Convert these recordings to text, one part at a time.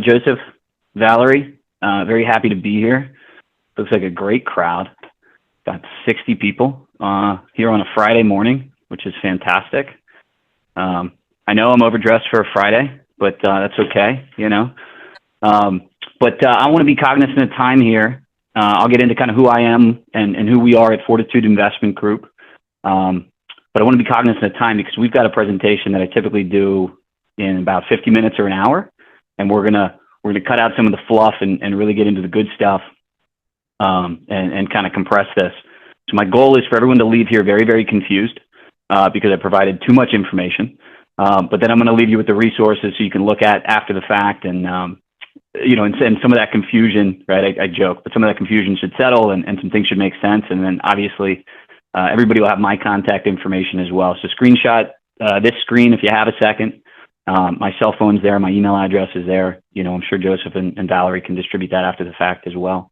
Joseph, Valerie, very happy to be here. Looks like a great crowd. Got 60 people here on a Friday morning, which is fantastic. I know I'm overdressed for a Friday, but that's okay, you know. But I want to be cognizant of time here. I'll get into kind of who I am and who we are at Fortitude Investment Group. But I want to be cognizant of time because we've got a presentation that I typically do in about 50 minutes or an hour, and we're gonna cut out some of the fluff and really get into the good stuff, and kind of compress this. So my goal is for everyone to leave here very, very confused because I provided too much information. But then I'm going to leave you with the resources so you can look at after the fact, and and some of that confusion, right? I joke, but some of that confusion should settle, and some things should make sense. And then obviously everybody will have my contact information as well. So screenshot this screen if you have a second. My cell phone's there, my email address is there. I'm sure Joseph and Valerie can distribute that after the fact as well.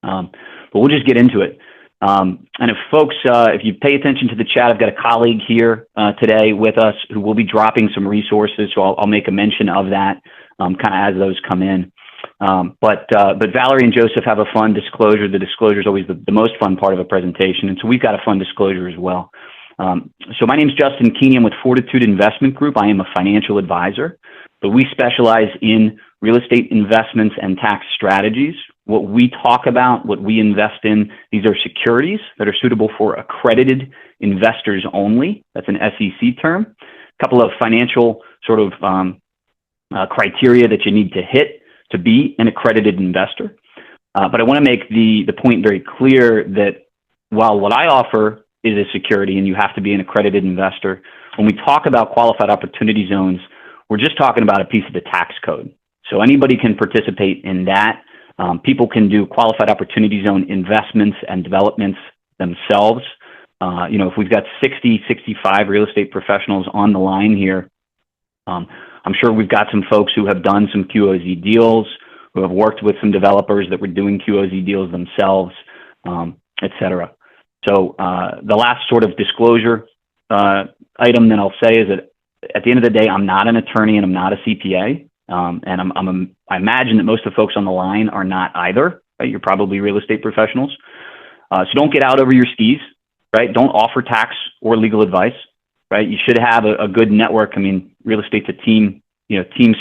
But we'll just get into it. And if folks, if you pay attention to the chat, I've got a colleague here today with us who will be dropping some resources, so I'll make a mention of that kind of as those come in. But Valerie and Joseph have a fun disclosure. The disclosure is always the most fun part of a presentation, and so we've got a fun disclosure as well. So my name is Justin Keeney. I'm with Fortitude Investment Group. I am a financial advisor, but we specialize in real estate investments and tax strategies. What we talk about, what we invest in, these are securities that are suitable for accredited investors only. That's an SEC term. A couple of financial sort of criteria that you need to hit to be an accredited investor. But I want to make the point very clear that while what I offer is a security and you have to be an accredited investor, when we talk about qualified opportunity zones, we're just talking about a piece of the tax code. So anybody can participate in that. People can do qualified opportunity zone investments and developments themselves. If we've got 60, 65 real estate professionals on the line here, I'm sure we've got some folks who have done some QOZ deals, who have worked with some developers that were doing QOZ deals themselves, et cetera. So the last sort of disclosure item that I'll say is that at the end of the day, I'm not an attorney and I'm not a CPA. And I imagine that most of the folks on the line are not either, right? You're probably real estate professionals. So don't get out over your skis, right? Don't offer tax or legal advice, right? You should have a good network. I mean, real estate's a team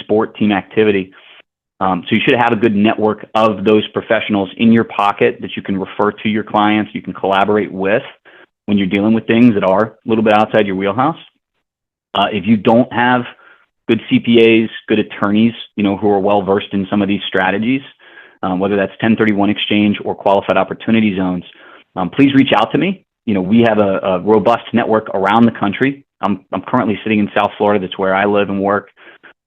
sport, team activity. So you should have a good network of those professionals in your pocket that you can refer to your clients, you can collaborate with when you're dealing with things that are a little bit outside your wheelhouse. If you don't have good CPAs, good attorneys, who are well-versed in some of these strategies, whether that's 1031 exchange or qualified opportunity zones, please reach out to me. We have a robust network around the country. I'm currently sitting in South Florida. That's where I live and work.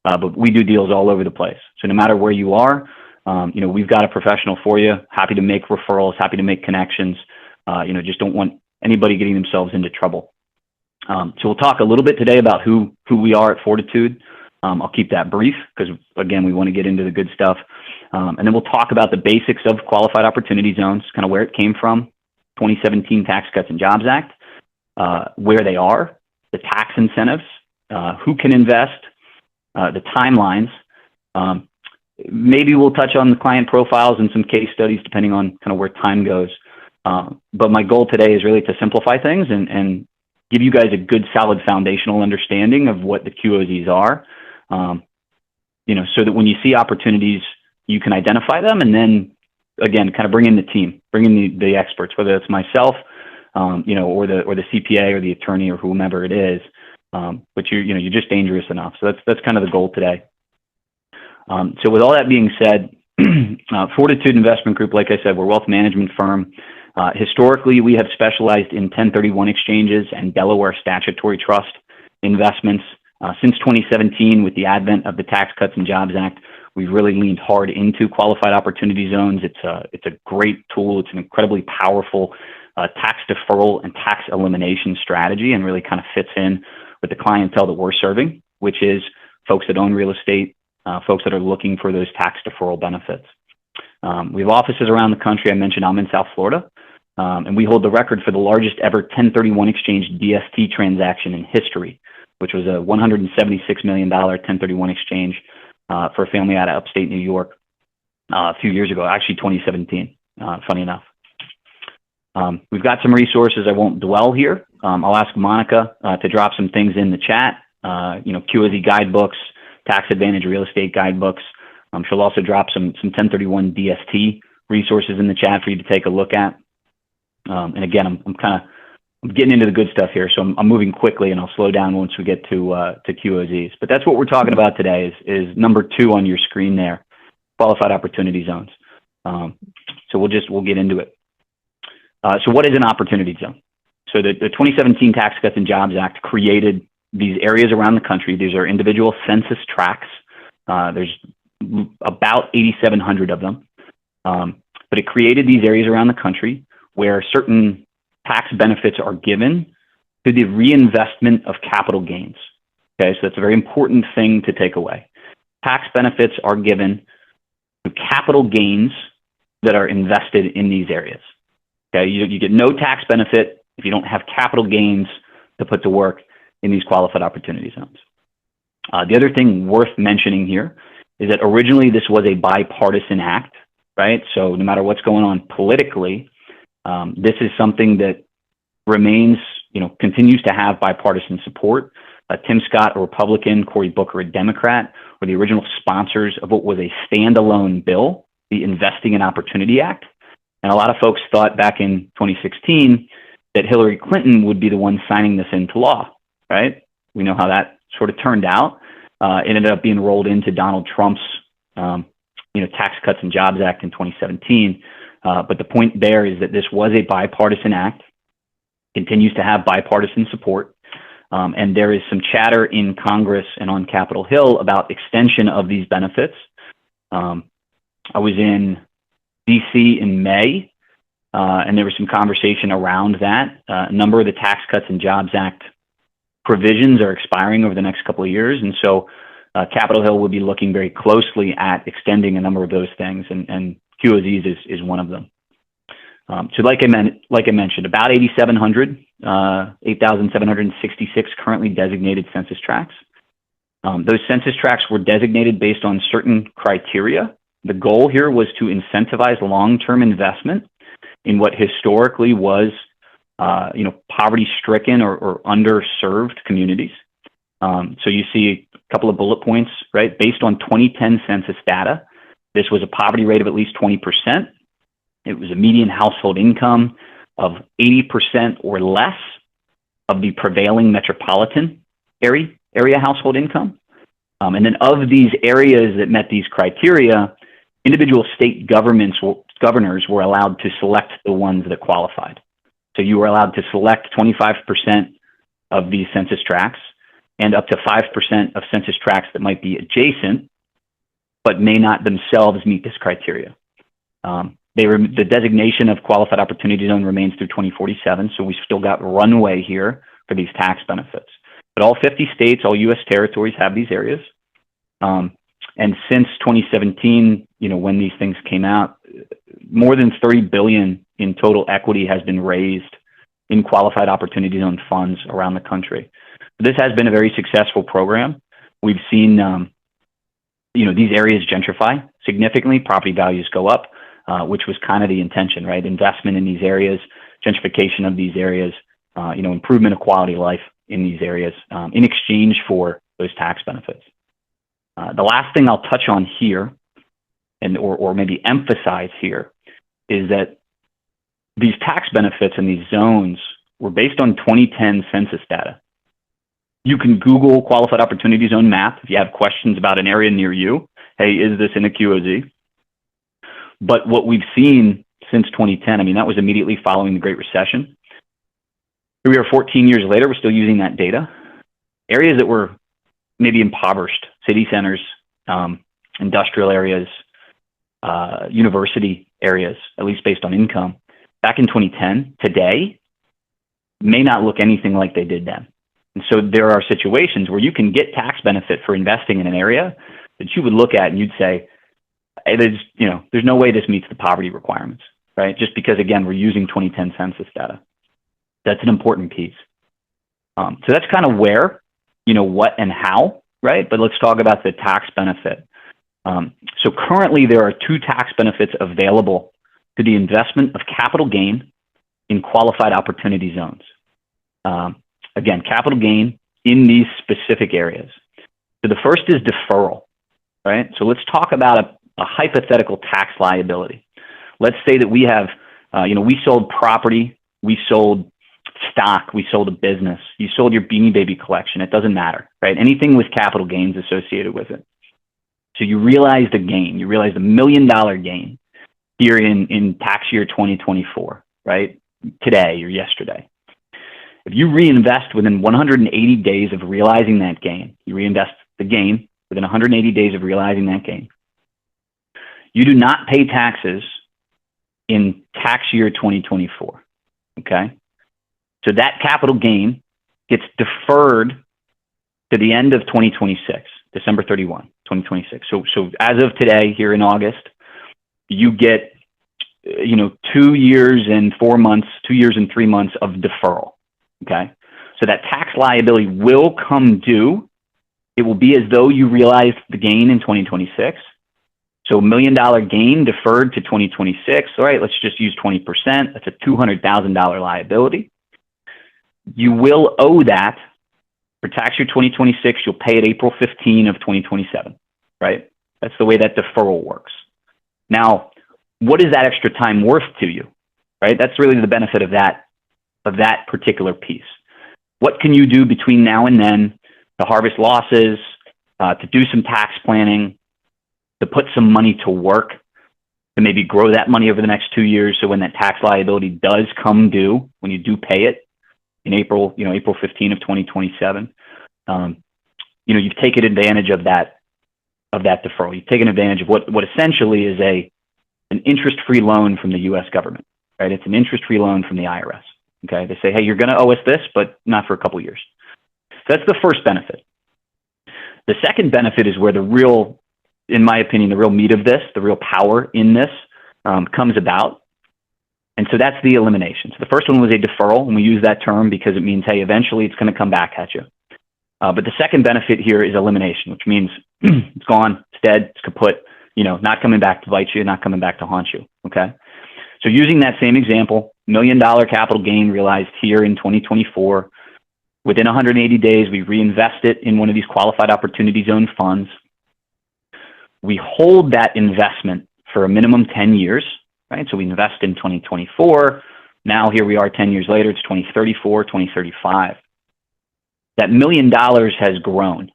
But we do deals all over the place. So no matter where you are, we've got a professional for you, happy to make referrals, happy to make connections, just don't want anybody getting themselves into trouble. So we'll talk a little bit today about who we are at Fortitude. I'll keep that brief because, again, we want to get into the good stuff. And then we'll talk about the basics of qualified opportunity zones, kind of where it came from, 2017 Tax Cuts and Jobs Act, where they are, the tax incentives, who can invest, the timelines. Maybe we'll touch on the client profiles and some case studies depending on kind of where time goes. But my goal today is really to simplify things and give you guys a good, solid foundational understanding of what the QOZs are, so that when you see opportunities, you can identify them and then, again, kind of bring in the team, bring in the experts, whether it's myself, or the CPA or the attorney or whomever it is. But you're just dangerous enough. So that's kind of the goal today. So with all that being said, Fortitude Investment Group, like I said, we're a wealth management firm. Historically, we have specialized in 1031 exchanges and Delaware statutory trust investments. Since 2017, with the advent of the Tax Cuts and Jobs Act, we've really leaned hard into qualified opportunity zones. It's a great tool. It's an incredibly powerful tax deferral and tax elimination strategy, and really kind of fits in with the clientele that we're serving, which is folks that own real estate, folks that are looking for those tax deferral benefits. We have offices around the country. I mentioned I'm in South Florida, and we hold the record for the largest ever 1031 exchange DST transaction in history, which was a $176 million 1031 exchange for a family out of upstate New York a few years ago, actually 2017, funny enough. We've got some resources. I won't dwell here. I'll ask Monica to drop some things in the chat, QOZ guidebooks, tax advantage real estate guidebooks. She'll also drop some 1031 DST resources in the chat for you to take a look at. And again, I'm getting into the good stuff here, so I'm moving quickly, and I'll slow down once we get to QOZs. But that's what we're talking about today is number 2 on your screen there, qualified opportunity zones. So we'll get into it. So what is an opportunity zone? So the 2017 Tax Cuts and Jobs Act created these areas around the country. These are individual census tracts. There's about 8,700 of them. But it created these areas around the country where certain tax benefits are given to the reinvestment of capital gains. Okay, so that's a very important thing to take away. Tax benefits are given to capital gains that are invested in these areas. Okay, you get no tax benefit if you don't have capital gains to put to work in these qualified opportunity zones. The other thing worth mentioning here is that originally this was a bipartisan act, right? So no matter what's going on politically, this is something that remains, continues to have bipartisan support. Tim Scott, a Republican, Cory Booker, a Democrat, were the original sponsors of what was a standalone bill, the Investing in Opportunity Act. And a lot of folks thought back in 2016 that Hillary Clinton would be the one signing this into law, right? We know how that sort of turned out. It ended up being rolled into Donald Trump's, Tax Cuts and Jobs Act in 2017. But the point there is that this was a bipartisan act, continues to have bipartisan support, and there is some chatter in Congress and on Capitol Hill about extension of these benefits. I was in DC in May, and there was some conversation around that. A number of the Tax Cuts and Jobs Act provisions are expiring over the next couple of years, and so Capitol Hill will be looking very closely at extending a number of those things, and QOZs is one of them. So like I mentioned, about 8,766 currently designated census tracts. Those census tracts were designated based on certain criteria. The goal here was to incentivize long-term investment in what historically was, poverty-stricken or underserved communities. So you see a couple of bullet points, right? Based on 2010 census data, this was a poverty rate of at least 20%. It was a median household income of 80% or less of the prevailing metropolitan area household income. And then of these areas that met these criteria, individual state governors were allowed to select the ones that qualified. So you were allowed to select 25% of these census tracts and up to 5% of census tracts that might be adjacent, but may not themselves meet this criteria. The designation of qualified opportunity zone remains through 2047, so we've still got runway here for these tax benefits. But all 50 states, all U.S. territories have these areas. And since 2017, when these things came out, more than $30 billion in total equity has been raised in qualified opportunity zone funds around the country. This has been a very successful program. We've seen, these areas gentrify significantly, property values go up, which was kind of the intention, right? Investment in these areas, gentrification of these areas, improvement of quality of life in these areas in exchange for those tax benefits. The last thing I'll touch on here, or maybe emphasize here, is that these tax benefits in these zones were based on 2010 census data. You can Google qualified opportunity zone map if you have questions about an area near you. Hey, is this in a QOZ? But what we've seen since 2010, that was immediately following the Great Recession. Here we are 14 years later, we're still using that data. Areas that were maybe impoverished, city centers, industrial areas, university areas, at least based on income, back in 2010, today, may not look anything like they did then. And so there are situations where you can get tax benefit for investing in an area that you would look at and you'd say, hey, there's no way this meets the poverty requirements, right? Just because, again, we're using 2010 census data. That's an important piece. So that's kind of where, what and how, right? But let's talk about the tax benefit. So currently there are two tax benefits available to the investment of capital gain in qualified opportunity zones. Again, capital gain in these specific areas. So the first is deferral, right? So let's talk about a hypothetical tax liability. Let's say that we have, we sold property, we sold stock, we sold a business, you sold your Beanie Baby collection, it doesn't matter, right? Anything with capital gains associated with it. So you realized a gain, you realized $1 million gain here in tax year 2024, right? Today or yesterday. If you reinvest within 180 days of realizing that gain, you reinvest the gain within 180 days of realizing that gain, you do not pay taxes in tax year 2024, okay? So that capital gain gets deferred to the end of 2026, December 31, 2026. So as of today, here in August, you get, 2 years and 4 months, 2 years and 3 months of deferral, okay? So that tax liability will come due. It will be as though you realized the gain in 2026. So $1 million gain deferred to 2026. All right, let's just use 20%. That's a $200,000 liability. You will owe that for tax year 2026. You'll pay it April 15 of 2027, right? That's the way that deferral works. Now, what is that extra time worth to you, right? That's really the benefit of that particular piece. What can you do between now and then to harvest losses, to do some tax planning, to put some money to work, to maybe grow that money over the next 2 years, so when that tax liability does come due, when you do pay it in April, April 15 of 2027, you've taken advantage of that deferral. You've taken advantage of what essentially is an interest-free loan from the U.S. government, right? It's an interest-free loan from the IRS. Okay, they say, hey, you're going to owe us this, but not for a couple of years. So that's the first benefit. The second benefit is where in my opinion, the real meat of this, the real power in this comes about. And so that's the elimination. So the first one was a deferral, and we use that term because it means, hey, eventually it's going to come back at you. But the second benefit here is elimination, which means it's gone, it's dead, it's kaput, not coming back to bite you, not coming back to haunt you, okay? So using that same example, $1 million capital gain realized here in 2024, within 180 days, we reinvest it in one of these qualified opportunity zone funds. We hold that investment for a minimum 10 years, right? So we invest in 2024. Now here we are 10 years later, it's 2034, 2035. That $1 million has grown,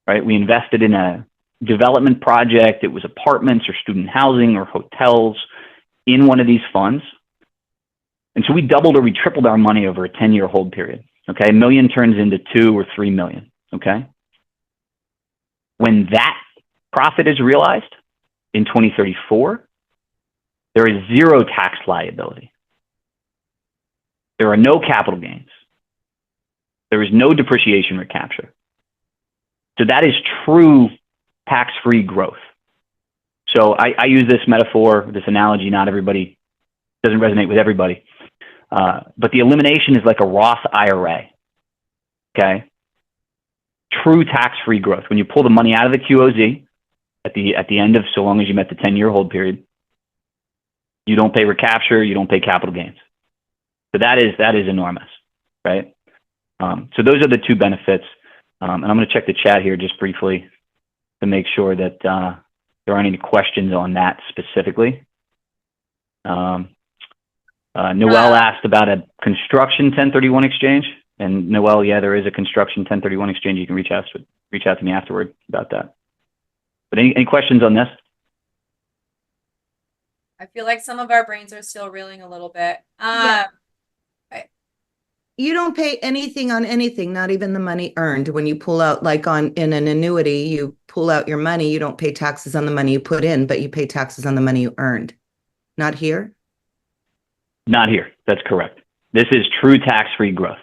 right? We invested in a development project. It was apartments or student housing or hotels in one of these funds. And so we doubled or we tripled our money over a 10-year hold period, okay? $1 million turns into $2 or $3 million, okay? When that profit is realized in 2034, there is zero tax liability. There are no capital gains. There is no depreciation recapture. So that is true tax-free growth. So I use this metaphor, this analogy, not everybody, doesn't resonate with everybody. But the elimination is like a Roth IRA, okay? True tax-free growth. When you pull the money out of the QOZ at the end of, so long as you met the 10-year hold period, you don't pay recapture, you don't pay capital gains. So that is enormous, right? So those are the two benefits. And I'm going to check the chat here just briefly to make sure that there aren't any questions on that specifically. Noel asked about a construction 1031 exchange. And Noel, yeah, there is a construction 1031 exchange. You can reach out to me afterward about that. But any questions on this? I feel like some of our brains are still reeling a little bit. Yeah. You don't pay anything on anything, not even the money earned. When you pull out, like in an annuity, you pull out your money, you don't pay taxes on the money you put in, but you pay taxes on the money you earned. Not here? Not here. That's correct. This is true tax-free growth.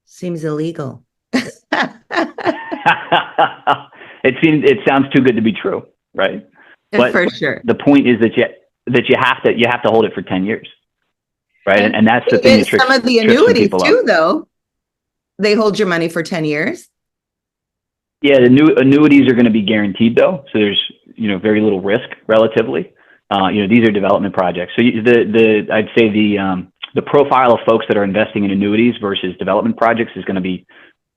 Seems illegal. It sounds too good to be true, right? But For sure. the point is that you have to hold it for 10 years, right? And that's the thing that tricks Some of the some annuities people too, up. though. They hold your money for 10 years. Yeah, the new annuities are going to be guaranteed though, so there's very little risk relatively. These are development projects, so I'd say the profile of folks that are investing in annuities versus development projects is going to be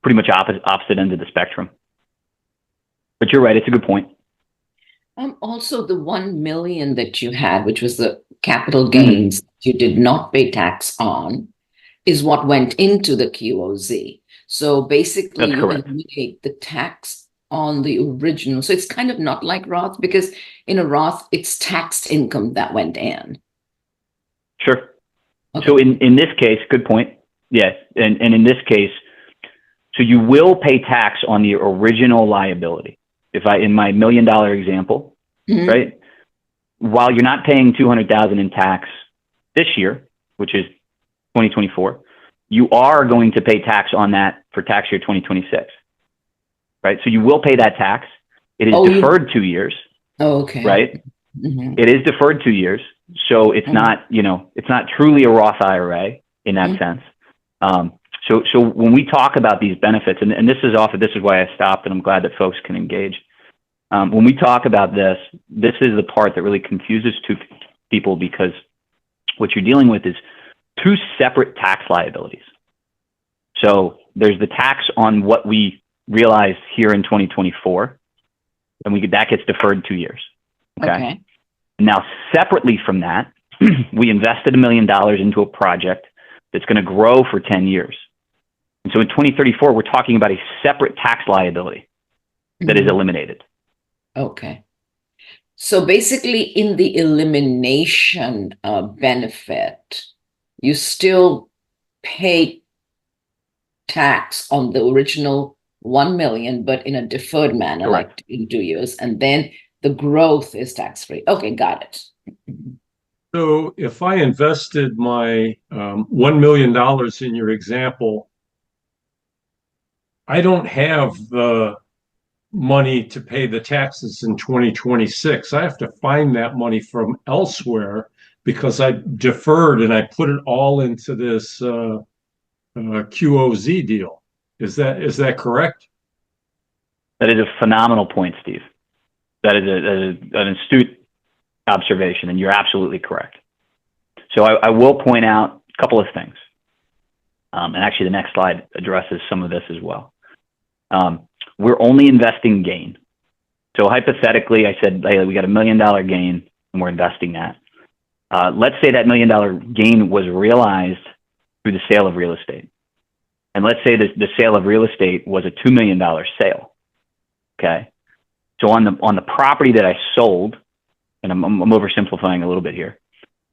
pretty much opposite ends of the spectrum. But you're right; it's a good point. Also, the 1 million that you had, which was the capital gains you did not pay tax on, is what went into the QOZ. So basically, That's you correct. eliminate the tax on the original. So it's kind of not like Roth, because in a Roth, it's taxed income that went in. Sure. Okay. So in this case, good point. Yes, and in this case, so you will pay tax on the original liability. In my $1 million example, right? While you're not paying $200,000 in tax this year, which is 2024, you are going to pay tax on that for tax year 2026, right? So you will pay that tax. It is deferred 2 years. Oh, okay. Right? It is deferred 2 years, so it's not it's not truly a Roth IRA in that sense. So when we talk about these benefits, and this is why I stopped, and I'm glad that folks can engage. When we talk about this is the part that really confuses people, because what you're dealing with is two separate tax liabilities. So there's the tax on what we realized here in 2024, and that gets deferred 2 years. Okay. Now, separately from that, we invested $1 million into a project that's going to grow for 10 years. And so in 2034, we're talking about a separate tax liability that is eliminated. Okay. So basically, in the elimination benefit, you still pay tax on the original 1 million, but in a deferred manner, Correct. like in 2 years, and then the growth is tax-free. Okay, got it. So if I invested my $1 million in your example, I don't have the money to pay the taxes in 2026. I have to find that money from elsewhere because I deferred and I put it all into this QOZ deal. Is that correct? That is a phenomenal point, Steve. That is an astute observation, and you're absolutely correct. So I will point out a couple of things. And actually, the next slide addresses some of this as well. We're only investing gain. So hypothetically, I said, hey, we got $1 million gain, and we're investing that. Let's say that $1 million gain was realized through the sale of real estate. And let's say the sale of real estate was a $2 million sale. Okay. So on the property that I sold, and I'm oversimplifying a little bit here,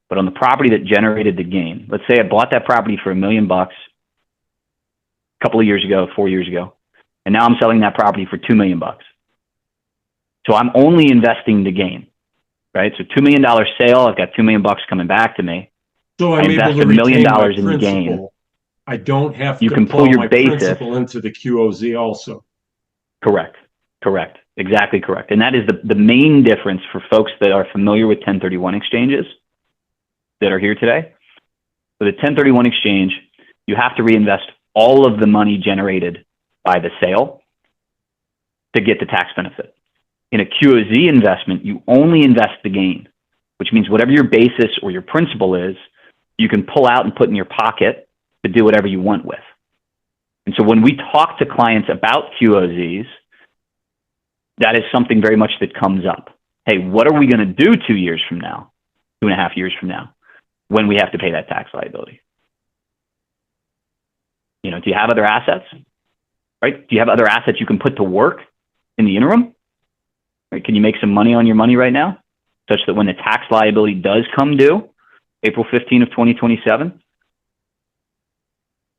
but on the property that generated the gain, let's say I bought that property for $1 million a couple of years ago, 4 years ago, and now I'm selling that property for $2 million. So I'm only investing the gain, right? So $2 million sale, I've got $2 million coming back to me. So I'm able to $1 million retain my in gain. principal. I don't have to You can pull your my basis. principal into the QOZ also. Correct. Exactly correct. And that is the main difference for folks that are familiar with 1031 exchanges that are here today. With a 1031 exchange, you have to reinvest all of the money generated by the sale to get the tax benefit. In a QOZ investment, you only invest the gain, which means whatever your basis or your principal is, you can pull out and put in your pocket to do whatever you want with. And so when we talk to clients about QOZs, that is something very much that comes up. Hey, what are we going to do 2 years from now, 2.5 years from now, when we have to pay that tax liability? Do you have other assets? Right? Do you have other assets you can put to work in the interim? Right? Can you make some money on your money right now, such that when the tax liability does come due, April 15 of 2027,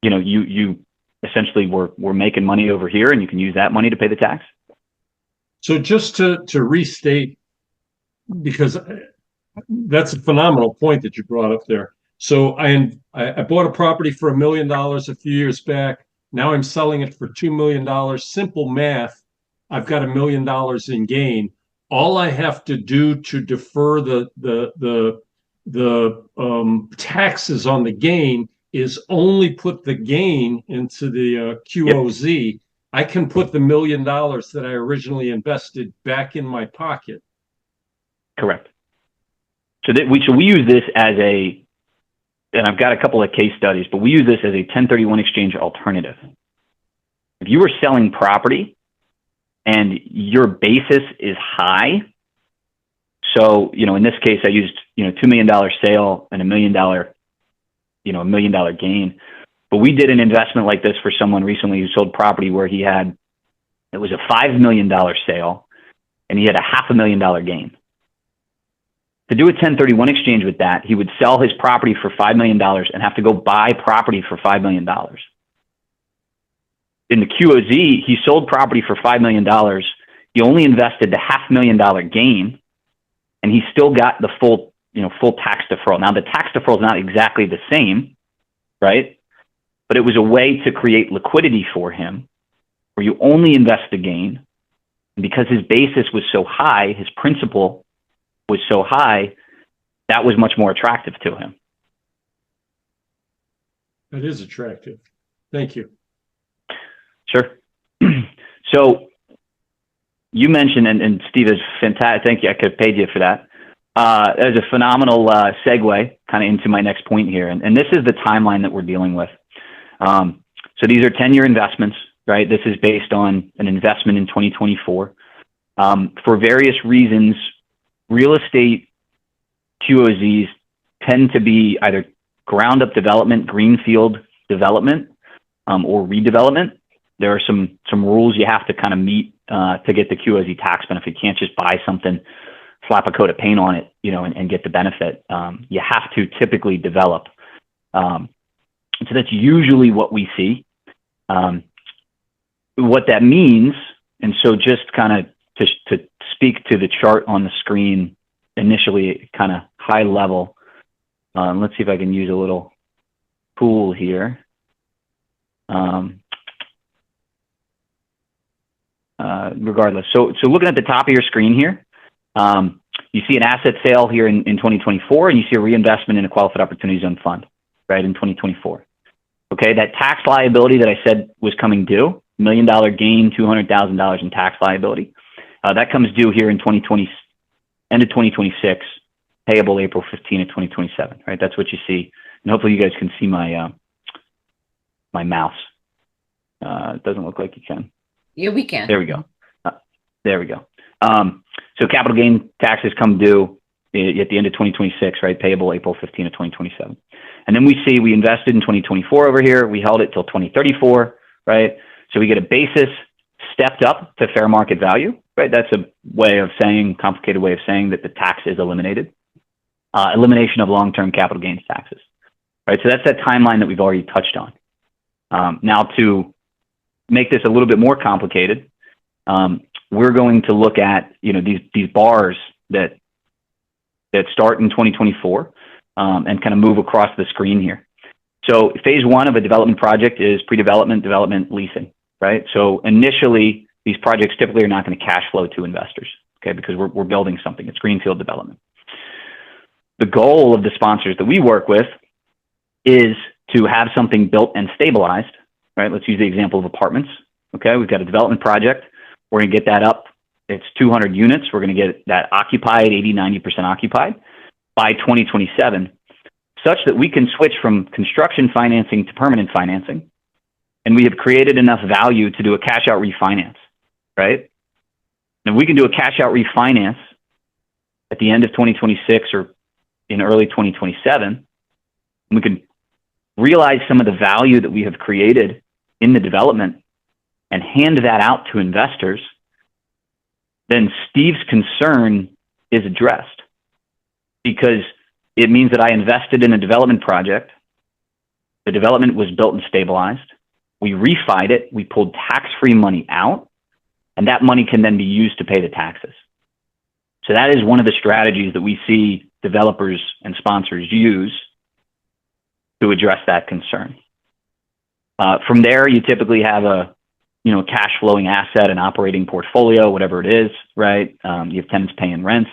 you essentially were making money over here, and you can use that money to pay the tax? So just to restate, because that's a phenomenal point that you brought up there. So I bought a property for $1 million a few years back. Now I'm selling it for $2 million. Simple math. I've got $1 million in gain. All I have to do to defer the taxes on the gain is only put the gain into the QOZ. I can put the $1 million that I originally invested back in my pocket. Correct. So we use this as and I've got a couple of case studies, but we use this as a 1031 exchange alternative. If you were selling property and your basis is high, so, in this case, I used, $2 million sale and $1 million, $1 million gain. But we did an investment like this for someone recently who sold property where it was a $5 million sale and he had a $500,000 gain. To do a 1031 exchange with that, he would sell his property for $5 million and have to go buy property for $5 million. In the QOZ, he sold property for $5 million. He only invested the $500,000 gain, and he still got the full tax deferral. Now, the tax deferral is not exactly the same, right? But it was a way to create liquidity for him where you only invest the gain. And because his basis was so high, his principal was so high, that was much more attractive to him. That is attractive. Thank you. Sure. So you mentioned, and Steve is fantastic. Thank you. I could have paid you for that. That was a phenomenal segue kind of into my next point here. And this is the timeline that we're dealing with. So these are 10-year investments, right? This is based on an investment in 2024. For various reasons, real estate QOZs tend to be either ground up development, greenfield development, or redevelopment. There are some rules you have to kind of meet to get the QOZ tax benefit. You can't just buy something, slap a coat of paint on it, and get the benefit. You have to typically develop. So that's usually what we see. What that means, and so just kind of to speak to the chart on the screen initially, kind of high level. Let's see if I can use a little pool here. Regardless, so looking at the top of your screen here, you see an asset sale here in 2024, and you see a reinvestment in a qualified opportunity zone fund, right, in 2024. Okay, that tax liability that I said was coming due, $1 million gain, $200,000 in tax liability, that comes due here in end of 2026, payable April 15 of 2027, right? That's what you see, and hopefully you guys can see my mouse. It doesn't look like you can. Yeah, we can. There we go. There we go. So capital gain taxes come due at the end of 2026, right? Payable April 15 of 2027. And then we invested in 2024 over here. We held it till 2034, right? So we get a basis stepped up to fair market value, right? That's a complicated way of saying that the tax is eliminated. Elimination of long-term capital gains taxes, right? So that's that timeline that we've already touched on. Now, to make this a little bit more complicated, we're going to look at these bars that start in 2024 and kind of move across the screen here. So phase one of a development project is pre-development, development, leasing, right? So initially, these projects typically are not going to cash flow to investors, okay, because we're building something. It's greenfield development. The goal of the sponsors that we work with is to have something built and stabilized, right? Let's use the example of apartments. Okay, we've got a development project. We're going to get that up. It's 200 units. We're going to get that occupied, 80-90% occupied by 2027, such that we can switch from construction financing to permanent financing. And we have created enough value to do a cash out refinance, right? And we can do a cash out refinance at the end of 2026 or in early 2027. And we can realize some of the value that we have created in the development and hand that out to investors. Then Steve's concern is addressed, because it means that I invested in a development project. The development was built and stabilized. We refied it. We pulled tax-free money out, and that money can then be used to pay the taxes. So that is one of the strategies that we see developers and sponsors use to address that concern. From there, you typically have a, cash flowing asset, an operating portfolio, whatever it is, right? You have tenants paying rents.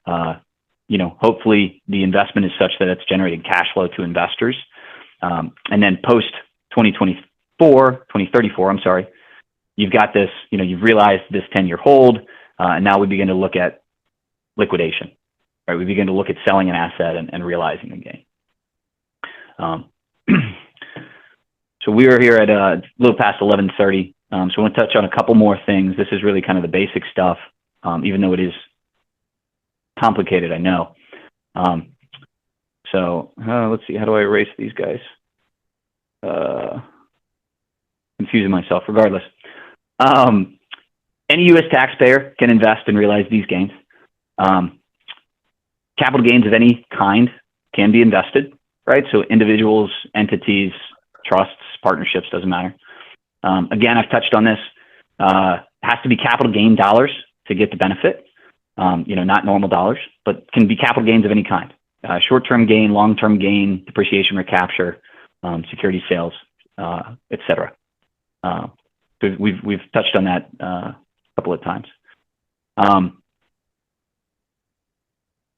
Hopefully the investment is such that it's generating cash flow to investors. And then post 2034, I'm sorry, you've got this, you've realized this 10-year hold, and now we begin to look at liquidation, right? We begin to look at selling an asset and realizing a gain. So we are here at a little past 11:30. So I want to touch on a couple more things. This is really kind of the basic stuff, even though it is complicated, I know. So let's see, how do I erase these guys? Confusing myself, regardless. Any U.S. taxpayer can invest and realize these gains. Capital gains of any kind can be invested, right? So individuals, entities, trusts, partnerships, doesn't matter. Again, I've touched on this. Has to be capital gain dollars to get the benefit. Not normal dollars, but can be capital gains of any kind. Short-term gain, long-term gain, depreciation recapture, security sales, etc. So we've touched on that a couple of times.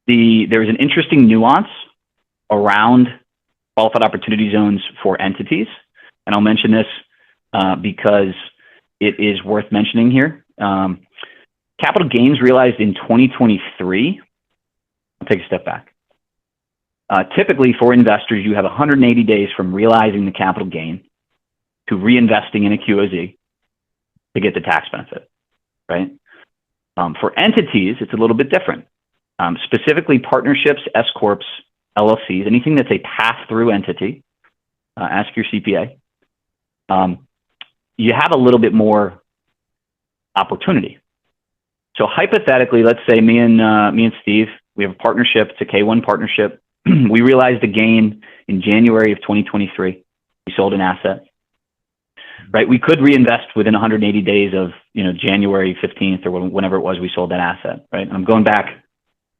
There's an interesting nuance around qualified opportunity zones for entities, and I'll mention this because it is worth mentioning here. Capital gains realized in 2023, I'll take a step back. Typically for investors, you have 180 days from realizing the capital gain to reinvesting in a QOZ to get the tax benefit, right? For entities, it's a little bit different. Specifically partnerships, S-corps, LLCs, anything that's a pass-through entity, ask your CPA. You have a little bit more opportunity. So hypothetically, let's say me and Steve, we have a partnership. It's a K1 partnership. We realized a gain in January of 2023. We sold an asset, right? We could reinvest within 180 days of, January 15th or whenever it was we sold that asset, right? I'm going back,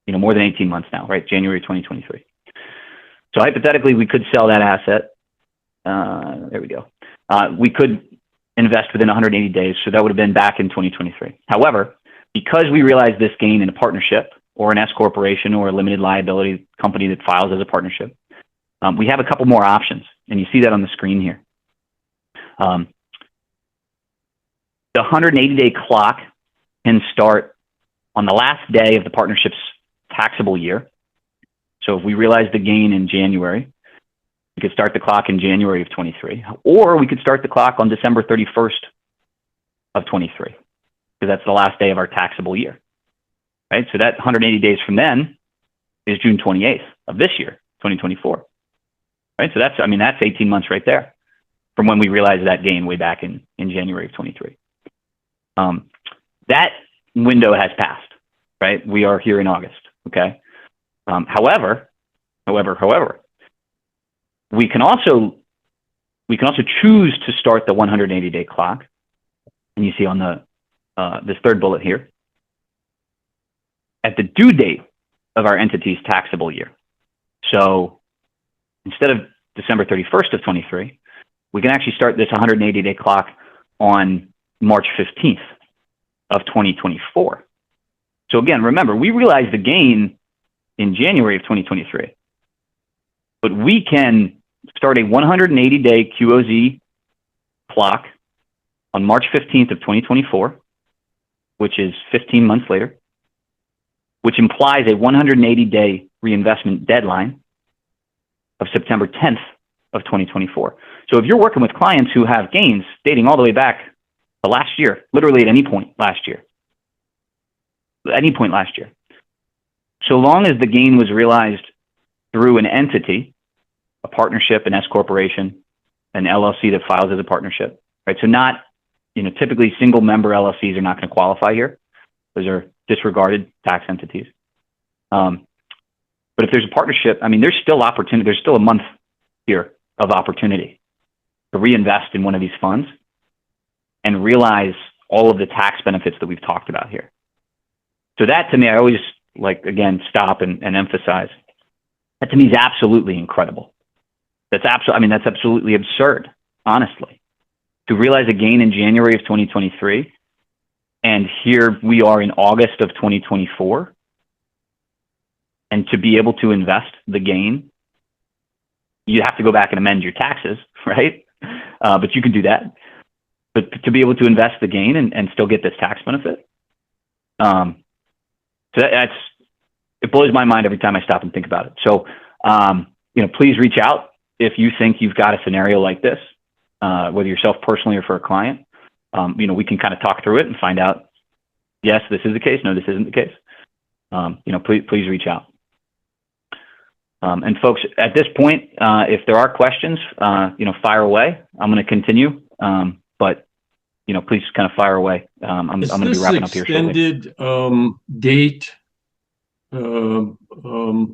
more than 18 months now, right? January 2023. So hypothetically, we could sell that asset. There we go. We could invest within 180 days. So that would have been back in 2023. However, because we realized this gain in a partnership or an S corporation or a limited liability company that files as a partnership, we have a couple more options, and you see that on the screen here. The 180-day clock can start on the last day of the partnership's taxable year. So if we realized the gain in January, we could start the clock in January of 23, or we could start the clock on December 31st of 23. Because that's the last day of our taxable year, right? So that 180 days from then is June 28th of this year, 2024, right? So that's 18 months right there from when we realized that gain way back in January of 23. That window has passed, right? We are here in August, okay? However, we can also choose to start the 180-day clock, and you see on this third bullet here, at the due date of our entity's taxable year. So instead of December 31st of 23, we can actually start this 180-day clock on March 15th of 2024. So again, remember, we realized the gain in January of 2023, but we can start a 180-day QOZ clock on March 15th of 2024, which is 15 months later, which implies a 180-day reinvestment deadline of September 10th of 2024. So if you're working with clients who have gains dating all the way back to last year, literally at any point last year, so long as the gain was realized through an entity, a partnership, an S corporation, an LLC that files as a partnership, right? So not, typically single member LLCs are not going to qualify here. Those are disregarded tax entities. But if there's a partnership, there's still opportunity. There's still a month here of opportunity to reinvest in one of these funds and realize all of the tax benefits that we've talked about here. So that, to me, I always stop and emphasize. That to me is absolutely incredible. That's absolutely absurd. honestly, to realize a gain in January of 2023, and here we are in August of 2024, and to be able to invest the gain, you have to go back and amend your taxes, right? But you can do that. But to be able to invest the gain and still get this tax benefit, so it blows my mind every time I stop and think about it. So, please reach out if you think you've got a scenario like this, whether yourself personally or for a client. We can kind of talk through it and find out, yes, this is the case. No, this isn't the case. Please reach out. And folks, at this point, if there are questions, fire away. I'm going to continue, but please kind of fire away. I'm going to be wrapping up here shortly. Is this extended date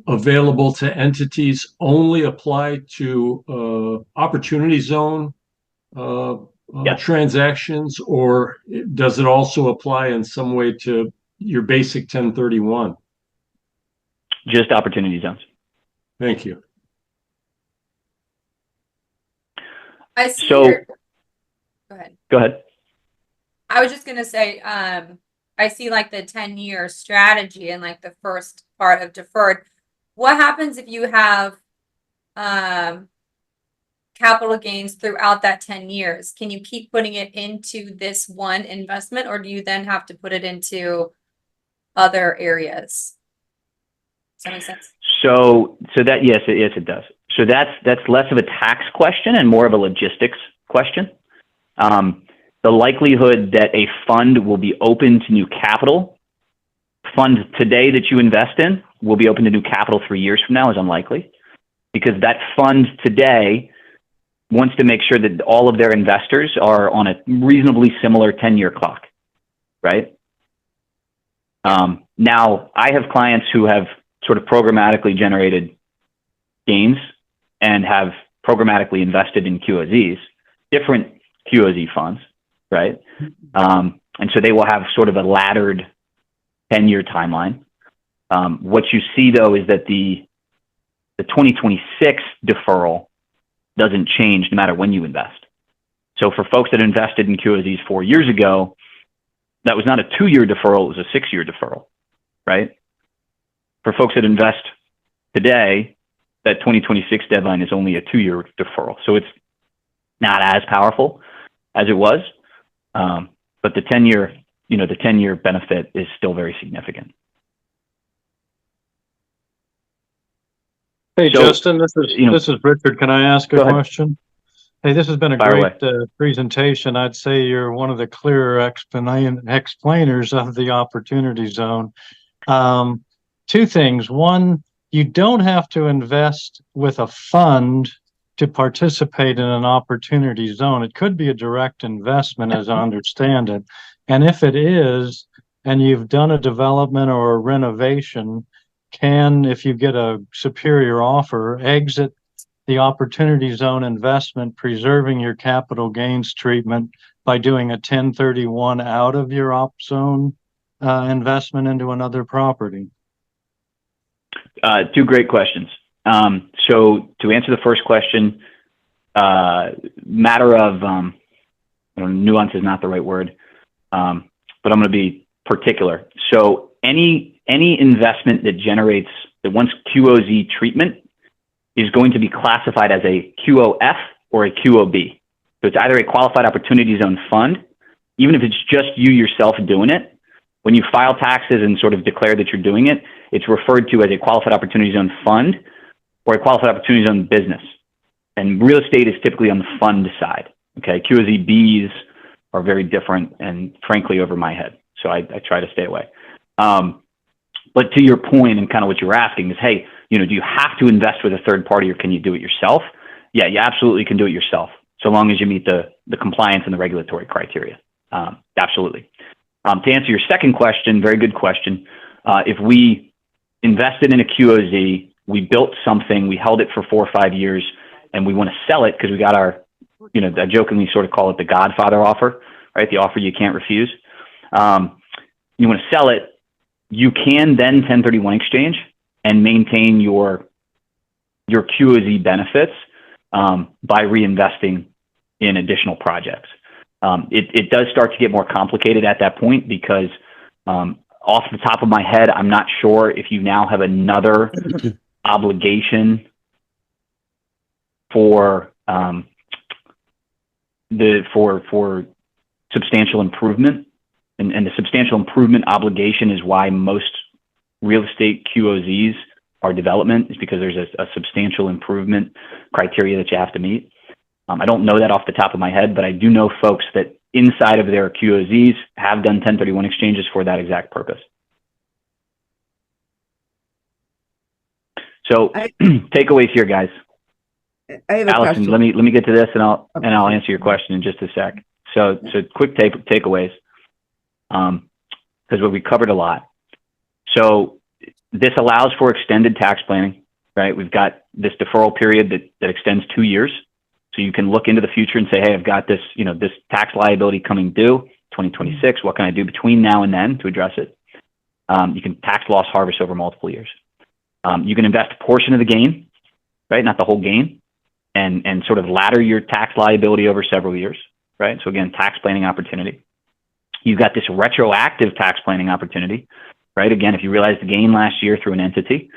available to entities only apply to opportunity zone transactions, or does it also apply in some way to your basic 1031? Just opportunity zones. Thank you. I see. So, Go ahead. Go ahead. I was just gonna say, I see like the 10-year strategy and like the first part of deferred. What happens if you have capital gains throughout that 10 years? Can you keep putting it into this one investment, or do you then have to put it into other areas? Does that make sense? So that yes, it does. So that's less of a tax question and more of a logistics question. The likelihood that a fund will be open to new capital, fund today that you invest in will be open to new capital 3 years from now is unlikely, because that fund today wants to make sure that all of their investors are on a reasonably similar 10-year clock, right? Now, I have clients who have sort of programmatically generated gains and have programmatically invested in QOZs, different QOZ funds, right? And so they will have sort of a laddered 10-year timeline. What you see, though, is that the 2026 deferral doesn't change no matter when you invest. So for folks that invested in QOZs 4 years ago, that was not a 2-year deferral, it was a 6-year deferral, right? For folks that invest today, that 2026 deadline is only a 2-year deferral. So it's not as powerful as it was. But the 10-year benefit is still very significant. Hey, So, Justin, this is Richard. Can I ask a question? Hey, this has been a Fire great presentation. I'd say you're one of the clearer explainers of the opportunity zone. Two things. One, you don't have to invest with a fund to participate in an opportunity zone. It could be a direct investment, as I understand it. And if it is, and you've done a development or a renovation, if you get a superior offer, exit the opportunity zone investment, preserving your capital gains treatment by doing a 1031 out of your op zone investment into another property? Two great questions. So to answer the first question, matter of nuance is not the right word, but I'm going to be particular. So any investment that wants QOZ treatment is going to be classified as a QOF or a QOB. So it's either a qualified opportunity zone fund, even if it's just you yourself doing it. When you file taxes and sort of declare that you're doing it, it's referred to as a qualified opportunity zone fund or a qualified opportunity zone business. And real estate is typically on the fund side. Okay, QOZBs are very different and frankly over my head. So I try to stay away. But to your point and kind of what you were asking is, hey, do you have to invest with a third party or can you do it yourself? Yeah, you absolutely can do it yourself, so long as you meet the compliance and the regulatory criteria. Absolutely. To answer your second question, very good question. If we invested in a QOZ, we built something, we held it for 4 or 5 years, and we want to sell it because we got our, I jokingly sort of call it the Godfather offer, right? The offer you can't refuse. You want to sell it, you can then 1031 exchange and maintain your QOZ benefits by reinvesting in additional projects. It does start to get more complicated at that point because off the top of my head, I'm not sure if you now have another obligation for for substantial improvement, and the substantial improvement obligation is why most real estate QOZs are development, is because there's a substantial improvement criteria that you have to meet. I don't know that off the top of my head, but I do know folks that inside of their QOZs have done 1031 exchanges for that exact purpose. So takeaways here, guys. I have a Allison, question. let me get to this, and I'll answer your question in just a sec. So quick takeaways, because we covered a lot. So this allows for extended tax planning, right? We've got this deferral period that extends 2 years, so you can look into the future and say, hey, I've got this, this tax liability coming due 2026. What can I do between now and then to address it? You can tax loss harvest over multiple years. You can invest a portion of the gain, right? Not the whole gain. And sort of ladder your tax liability over several years, right? So again, tax planning opportunity. You've got this retroactive tax planning opportunity, right? Again, if you realized the gain last year through an entity,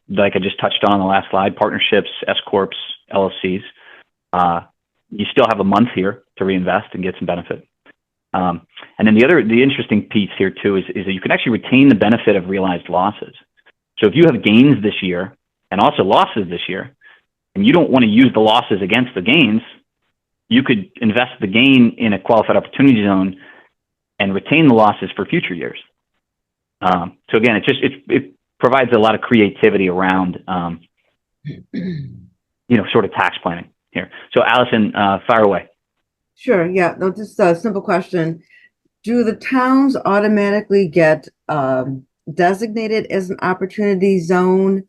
like I just touched on the last slide, partnerships, S corps, LLCs, you still have a month here to reinvest and get some benefit. And then the interesting piece here too is that you can actually retain the benefit of realized losses. So if you have gains this year and also losses this year, and you don't want to use the losses against the gains, you could invest the gain in a qualified opportunity zone and retain the losses for future years. So again, it provides a lot of creativity around, sort of tax planning here. So Allison, fire away. Sure. Yeah. No, just a simple question. Do the towns automatically get designated as an opportunity zone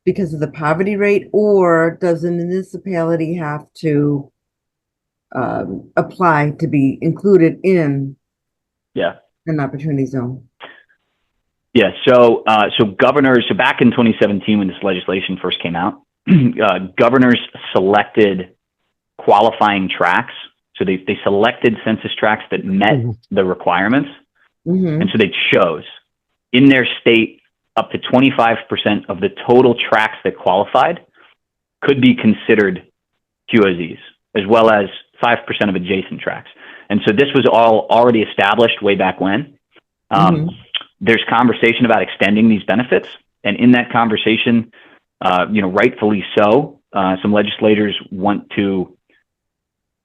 because of the poverty rate, or does the municipality have to apply to be included in an opportunity zone? Yeah. So governors, so back in 2017 when this legislation first came out, governors selected qualifying tracts. So they selected census tracts that met the requirements. Mm-hmm. And so they chose in their state up to 25% of the total tracts that qualified could be considered QOZs, as well as 5% of adjacent tracts. And so this was all already established way back when. There's conversation about extending these benefits. And in that conversation, rightfully so, some legislators want to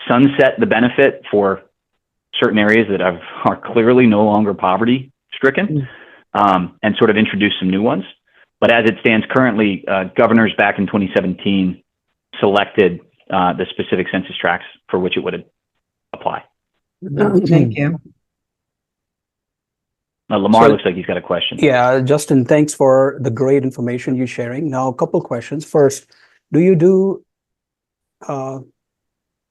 sunset the benefit for certain areas that are clearly no longer poverty stricken, and sort of introduce some new ones. But as it stands currently, governors back in 2017 selected the specific census tracts for which it would apply. Thank you. Lamar looks like he's got a question. Yeah, Justin, thanks for the great information you're sharing. Now, a couple questions. First, do you do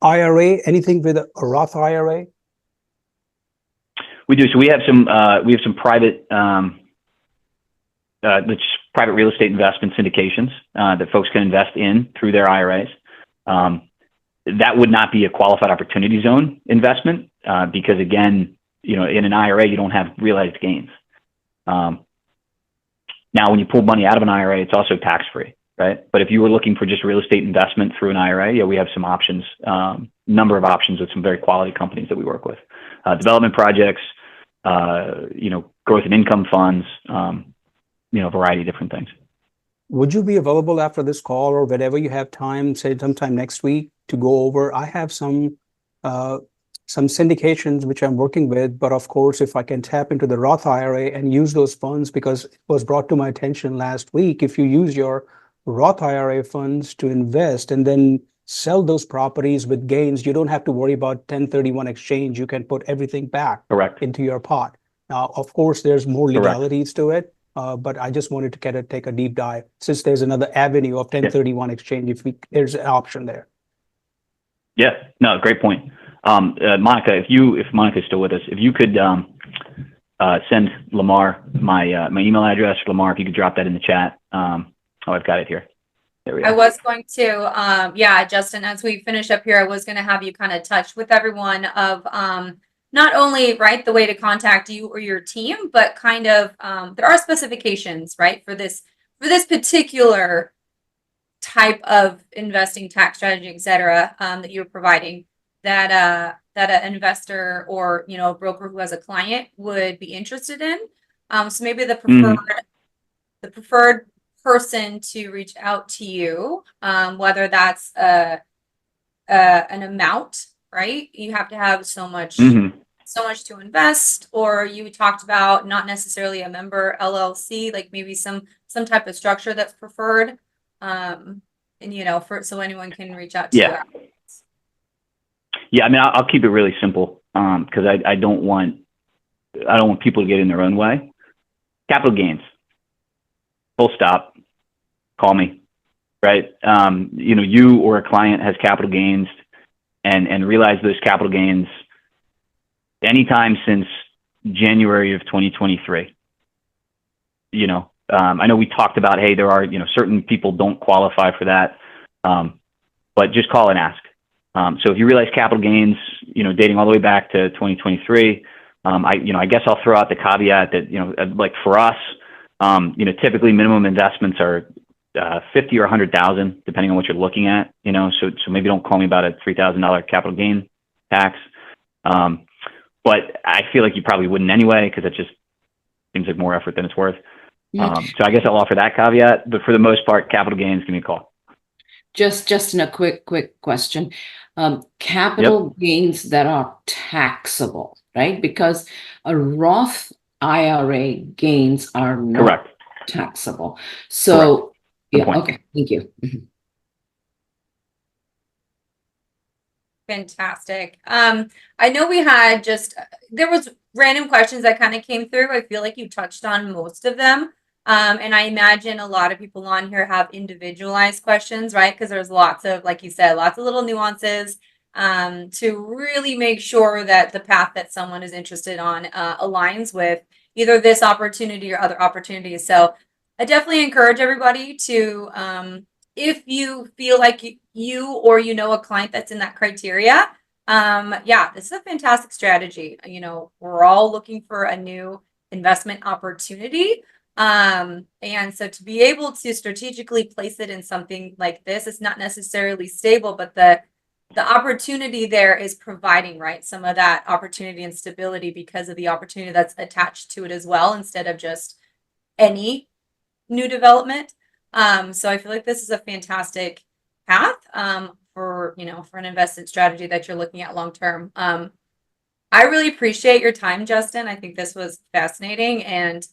IRA, anything with a Roth IRA? We do. So we have some private private real estate investment syndications that folks can invest in through their IRAs. That would not be a qualified opportunity zone investment because again, in an IRA you don't have realized gains. Now, when you pull money out of an IRA, it's also tax free, right? But if you were looking for just real estate investment through an IRA, we have some options, number of options with some very quality companies that we work with, development projects, growth and income funds, a variety of different things. Would you be available after this call or whenever you have time, say sometime next week, to go over? I have some syndications which I'm working with, but of course, if I can tap into the Roth IRA and use those funds, because it was brought to my attention last week, if you use your Roth IRA funds to invest and then sell those properties with gains, you don't have to worry about 1031 exchange. You can put everything back into your pot. Now, of course, there's more legalities to it, but I just wanted to take a deep dive since there's another avenue of 1031 exchange. There's an option there. Yeah, no, great point. Monica, if Monica's still with us, if you could send Lamar my email address. Lamar, if you could drop that in the chat. I've got it here. There we I go. was going to, yeah, Justin, as we finish up here, I was going to have you kind of touch with everyone of not only, right, the way to contact you or your team, but kind of there are specifications, right, for this particular type of investing tax strategy, et cetera, that you're providing that an investor or, you know, a broker who has a client would be interested in. So maybe the preferred person to reach out to you, whether that's an amount, right? You have to have so much to invest, or you talked about not necessarily a member LLC, like maybe some type of structure that's preferred. And you know, so anyone can reach out to you. Yeah, I mean, I'll keep it really simple because I don't want people to get in their own way. Capital gains, full stop. Call me, right? You know, you or a client has capital gains and realize those capital gains anytime since January of 2023. You know, I know we talked about, hey, there are, you know, certain people don't qualify for that, but just call and ask. So if you realize capital gains, you know, dating all the way back to 2023, I guess I'll throw out the caveat that, you know, like for us, you know, typically minimum investments are 50 or 100,000, depending on what you're looking at, you know, so maybe don't call me about a $3,000 capital gain tax. But I feel like you probably wouldn't anyway, because it just seems like more effort than it's worth. So I guess I'll offer that caveat, but for the most part, capital gains, give me a call. Just in a quick question, capital gains that are taxable, right? Because a Roth IRA gains are not taxable. So, yeah, okay, thank you. Fantastic. I know we had there was random questions that kind of came through. I feel like you touched on most of them. And I imagine a lot of people on here have individualized questions, right? Because there's lots of, like you said, lots of little nuances to really make sure that the path that someone is interested on aligns with either this opportunity or other opportunities. So I definitely encourage everybody to, if you feel like you or you know a client that's in that criteria, yeah, this is a fantastic strategy. You know, we're all looking for a new investment opportunity. And so to be able to strategically place it in something like this, it's not necessarily stable, but the opportunity there is providing, right, some of that opportunity and stability because of the opportunity that's attached to it as well, instead of just any new development. So I feel like this is a fantastic path for, you know, for an investment strategy that you're looking at long term. I really appreciate your time, Justin. I think this was fascinating, and